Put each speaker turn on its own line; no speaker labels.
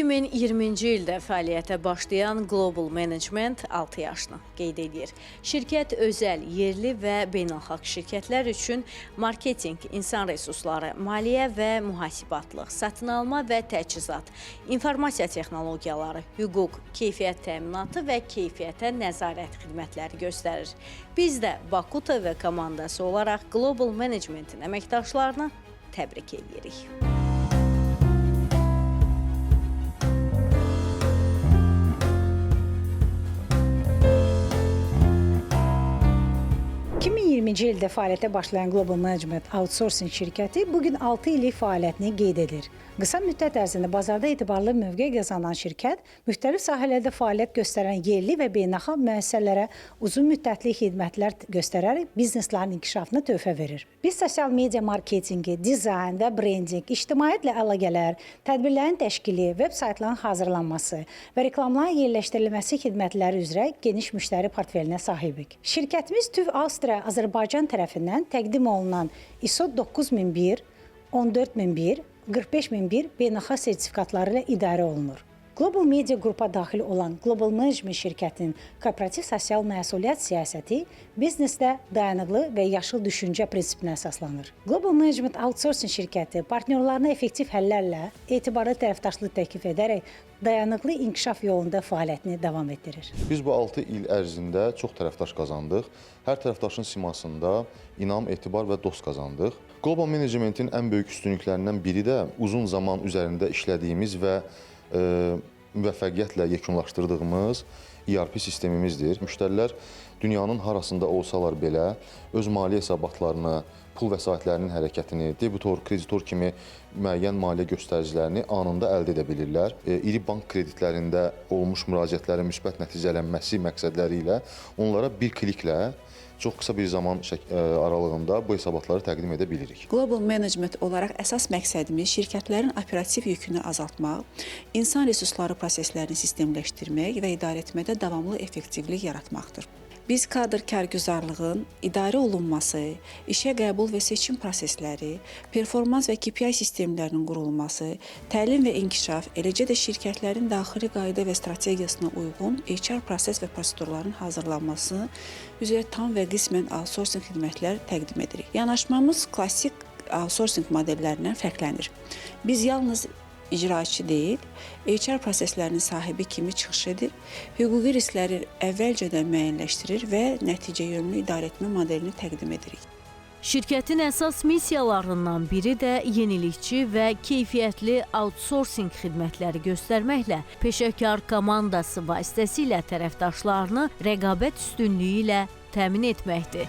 2020-ci ildə fəaliyyətə başlayan Global Management 6 yaşını qeyd edir. Şirkət özəl, yerli və beynəlxalq şirkətlər üçün marketinq, insan resursları, maliyyə və mühasibatlıq, satın alma və təchizat, informasiya texnologiyaları, hüquq, keyfiyyət təminatı və keyfiyyətə nəzarət xidmətləri göstərir. Biz də Baku TV komandası olaraq Global Managementin əməkdaşlarını təbrik edirik.
2020-ci ildə fəaliyyətə başlayan Global Management Outsourcing şirkəti bugün 6 illik fəaliyyətini qeyd edir. Qısa müddət ərzində bazarda etibarlı mövqe qazanan şirkət müxtəlif sahələrdə fəaliyyət göstərən yerli və beynəlxalq müəssisələrə uzun müddətli xidmətlər göstərərək bizneslərin inkişafına töhfə verir. Biz sosial media marketinqi, dizayn və brendinq, ictimaiyyətlə əlaqələr, tədbirlərin təşkili, veb saytların hazırlanması və reklamların yerləşdirilməsi xidmətləri üzrə geniş müştəri portfelinə sahibik. Şirkətimiz TÜV Avstriya Azərbaycan tərəfindən təqdim olunan ISO 9001, 14001, 45001 beynəlxalq sertifikatları ilə idarə olunur. Global Media qrupa daxil olan Global Management şirkətinin korporativ sosial məsuliyyət siyasəti biznesdə dayanıqlı və yaşıl düşüncə prinsipinə əsaslanır. Global Management Outsourcing şirkəti partnyorlarına effektiv həllərlə etibarlı tərəfdaşlıq təklif edərək dayanıqlı inkişaf yolunda fəaliyyətini davam etdirir.
Biz bu 6 il ərzində çox tərəfdaş qazandıq. Hər tərəfdaşın simasında inam, etibar və dost qazandıq. Global Managementin ən böyük üstünlüklərindən biri də uzun zaman üzərində işlədiyimiz və müvəffəqiyyətlə yekunlaşdırdığımız ERP sistemimizdir. Müştərilər dünyanın harasında olsalar belə öz maliyyə hesabatlarını, pul vəsaitlərinin hərəkətini, debitor, kreditor kimi müəyyən maliyyə göstəricilərini anında əldə edə bilirlər. İri bank kreditlərində olmuş müraciətlərin müsbət nəticələnməsi məqsədləri ilə onlara bir kliklə çox qısa bir zaman aralığında bu hesabatları təqdim edə bilirik.
Global Management olaraq əsas məqsədimiz şirkətlərin operativ yükünü azaltmaq, insan resursları proseslərini sistemləşdirmək və idarə etmədə davamlı effektivlik yaratmaqdır. Biz kadr kərgüzarlığın idarə olunması, işə qəbul və seçim prosesləri, performans və KPI sistemlərinin qurulması, təlim və inkişaf, eləcə də şirkətlərin daxili qayda və strategiyasına uyğun HR proses və prosedurların hazırlanması üzrə tam və qismən outsourcing xidmətlər təqdim edirik. Yanaşmamız klassik outsourcing modellərindən fərqlənir. Biz yalnız icraçı deyil, HR proseslərinin sahibi kimi çıxış edir, hüquqi riskləri əvvəlcədən müəyyənləşdirir və nəticə yönlü idarəetmə modelini təqdim edirik.
Şirkətin əsas missiyalarından biri də yenilikçi və keyfiyyətli outsourcing xidmətləri göstərməklə peşəkar komandası vasitəsilə tərəfdaşlarını rəqabət üstünlüyü ilə təmin etməkdir.